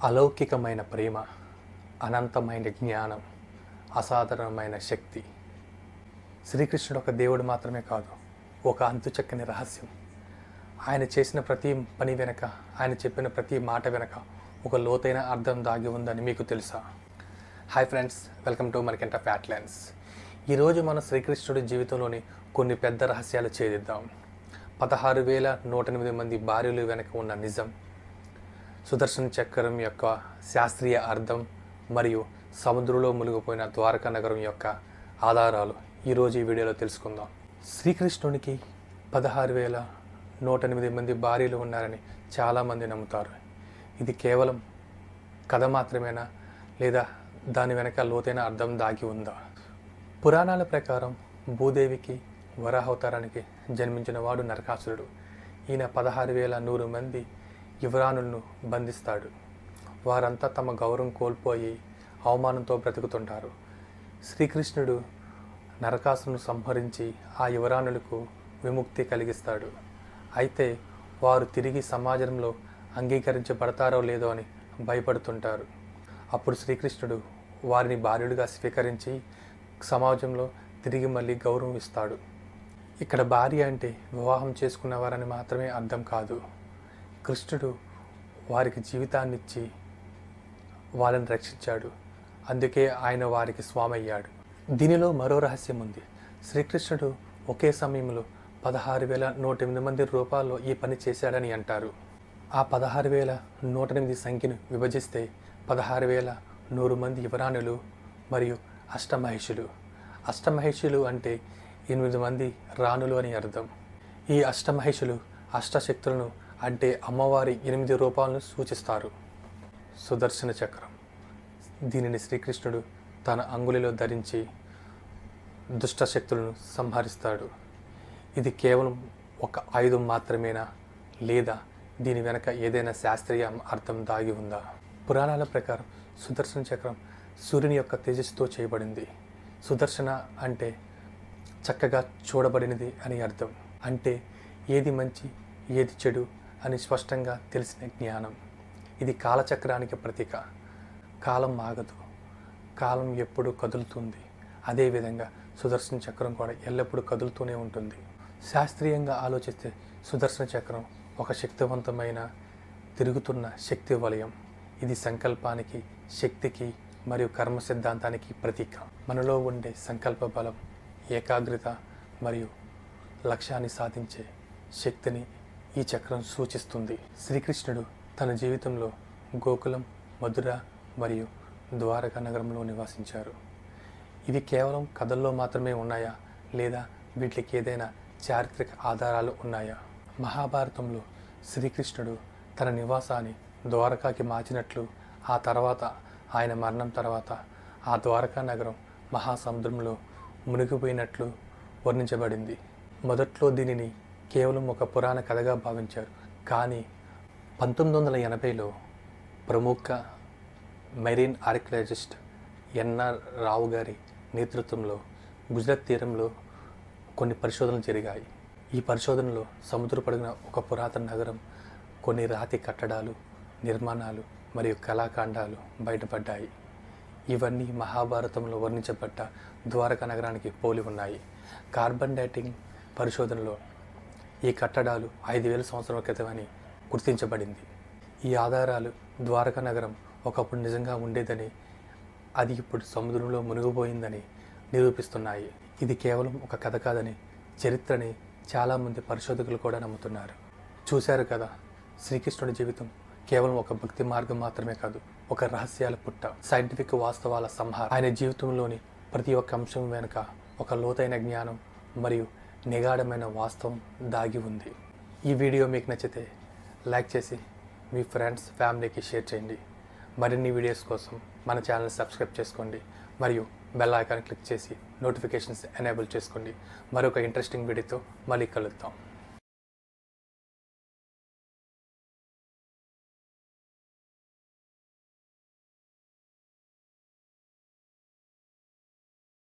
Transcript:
అలౌకికమైన ప్రేమ, అనంతమైన జ్ఞానం, అసాధారణమైన శక్తి. శ్రీకృష్ణుడు ఒక దేవుడు మాత్రమే కాదు, ఒక అంతుచక్కని రహస్యం. ఆయన చేసిన ప్రతి పని వెనక, ఆయన చెప్పిన ప్రతి మాట వెనక ఒక లోతైన అర్థం దాగి ఉందని మీకు తెలుసా? హాయ్ ఫ్రెండ్స్, వెల్కమ్ టు మర్కెంట ఫ్యాట్లెన్స్. ఈరోజు మన శ్రీకృష్ణుడి జీవితంలోని కొన్ని పెద్ద రహస్యాలు ఛేదిద్దాం. 16,108 మంది భార్యలు వెనక ఉన్న నిజం, సుదర్శన చక్రం యొక్క శాస్త్రీయ అర్థం మరియు సముద్రంలో మునిగిపోయిన ద్వారకా నగరం యొక్క ఆధారాలు ఈరోజు ఈ వీడియోలో తెలుసుకుందాం. శ్రీకృష్ణునికి 16,108 మంది భార్యలు ఉన్నారని చాలామంది నమ్ముతారు. ఇది కేవలం కథ మాత్రమేనా, లేదా దాని వెనక లోతైన అర్థం దాగి ఉందా? పురాణాల ప్రకారం భూదేవికి వరాహవతారానికి జన్మించిన వాడు నరకాసురుడు. ఈయన 16,100 మంది యువరాణులను బంధిస్తాడు. వారంతా తమ గౌరవం కోల్పోయి అవమానంతో బ్రతుకుతుంటారు. శ్రీకృష్ణుడు నరకాసురును సంహరించి ఆ యువరాణులకు విముక్తి కలిగిస్తాడు. అయితే వారు తిరిగి సమాజంలో అంగీకరించబడతారో లేదో అని భయపడుతుంటారు. అప్పుడు శ్రీకృష్ణుడు వారిని భార్యలుగా స్వీకరించి సమాజంలో తిరిగి మళ్ళీ గౌరవం ఇస్తాడు. ఇక్కడ భార్య అంటే వివాహం చేసుకున్నవారని మాత్రమే అర్థం కాదు. కృష్ణుడు వారికి జీవితాన్నిచ్చి వాళ్ళని రక్షించాడు. అందుకే ఆయన వారికి స్వామి అయ్యాడు. దీనిలో మరో రహస్యం ఉంది. శ్రీకృష్ణుడు ఒకే సమయంలో 16,108 మంది రూపాల్లో ఈ పని చేశాడని అంటారు. ఆ 16,108 సంఖ్యను విభజిస్తే 16,100 మంది యువరాణులు మరియు అష్టమహిషులు. అష్టమహిషులు అంటే 8 మంది రాణులు అని అర్థం. ఈ అష్టమహిషులు అష్టశక్తులను అంటే అమ్మవారి 8 రూపాలను సూచిస్తారు. సుదర్శన చక్రం, దీనిని శ్రీకృష్ణుడు తన అంగుళిలో ధరించి దుష్టశక్తులను సంహరిస్తాడు. ఇది కేవలం ఒక ఆయుధం మాత్రమేనా, లేదా దీని వెనక ఏదైనా శాస్త్రీయ అర్థం దాగి ఉందా? పురాణాల ప్రకారం సుదర్శన చక్రం సూర్యుని యొక్క తేజస్సుతో చేయబడింది. సుదర్శన అంటే చక్కగా చూడబడినది అని అర్థం. అంటే ఏది మంచి ఏది చెడు అని స్పష్టంగా తెలిసిన జ్ఞానం. ఇది కాలచక్రానికి ప్రతీక. కాలం ఆగదు, కాలం ఎప్పుడూ కదులుతుంది. అదేవిధంగా సుదర్శన చక్రం కూడా ఎల్లప్పుడూ కదులుతూనే ఉంటుంది. శాస్త్రీయంగా ఆలోచిస్తే సుదర్శన చక్రం ఒక శక్తివంతమైన తిరుగుతున్న శక్తి వలయం. ఇది సంకల్పానికి, శక్తికి మరియు కర్మ సిద్ధాంతానికి ప్రతీక. మనలో ఉండే సంకల్ప బలం, ఏకాగ్రత మరియు లక్ష్యాన్ని సాధించే శక్తిని ఈ చక్రం సూచిస్తుంది. శ్రీకృష్ణుడు తన జీవితంలో గోకులం, మధుర మరియు ద్వారకా నగరంలో నివసించారు. ఇవి కేవలం కథల్లో మాత్రమే ఉన్నాయా, లేదా వీటికి ఏదైనా చారిత్రక ఆధారాలు ఉన్నాయా? మహాభారతంలో శ్రీకృష్ణుడు తన నివాసాన్ని ద్వారకాకి మార్చినట్లు, ఆ తర్వాత ఆయన మరణం తర్వాత ఆ ద్వారకా నగరం మహాసముద్రంలో మునిగిపోయినట్లు వర్ణించబడింది. మొదట్లో దీనిని కేవలం ఒక పురాణ కథగా భావించారు. కానీ 1980లో ప్రముఖ మెరీన్ ఆర్కియాలజిస్ట్ ఎన్ఆర్ రావు గారి నేతృత్వంలో గుజరాత్ తీరంలో కొన్ని పరిశోధనలు జరిగాయి. ఈ పరిశోధనలో సముద్ర పడుగున ఒక పురాతన నగరం, కొన్ని రాతి కట్టడాలు, నిర్మాణాలు మరియు కళాఖండాలు బయటపడ్డాయి. ఇవన్నీ మహాభారతంలో వర్ణించబడ్డ ద్వారకా నగరానికి పోలి ఉన్నాయి. కార్బన్ డేటింగ్ పరిశోధనలో ఈ కట్టడాలు 5,000 సంవత్సరాల క్రితమని గుర్తించబడింది. ఈ ఆధారాలు ద్వారకా నగరం ఒకప్పుడు నిజంగా ఉండేదని, అది ఇప్పుడు సముద్రంలో మునిగిపోయిందని నిరూపిస్తున్నాయి. ఇది కేవలం ఒక కథ కాదని, చరిత్రని చాలామంది పరిశోధకులు కూడా నమ్ముతున్నారు. చూశారు కదా, శ్రీకృష్ణుడి జీవితం కేవలం ఒక భక్తి మార్గం మాత్రమే కాదు, ఒక రహస్యాల పుట్ట, సైంటిఫిక్ వాస్తవాల సంహారం. ఆయన జీవితంలోని ప్రతి ఒక్క అంశం వెనుక ఒక లోతైన జ్ఞానం మరియు నిగాఢమైన వాస్తవం దాగి ఉంది. ఈ వీడియో మీకు నచ్చితే లైక్ చేసి మీ ఫ్రెండ్స్, ఫ్యామిలీకి షేర్ చేయండి. మరిన్ని వీడియోస్ కోసం మన ఛానల్ సబ్స్క్రైబ్ చేసుకోండి మరియు బెల్ ఐకాన్ క్లిక్ చేసి నోటిఫికేషన్స్ ఎనేబుల్ చేసుకోండి. మరొక ఇంట్రెస్టింగ్ వీడియోతో మళ్ళీ కలుద్దాం.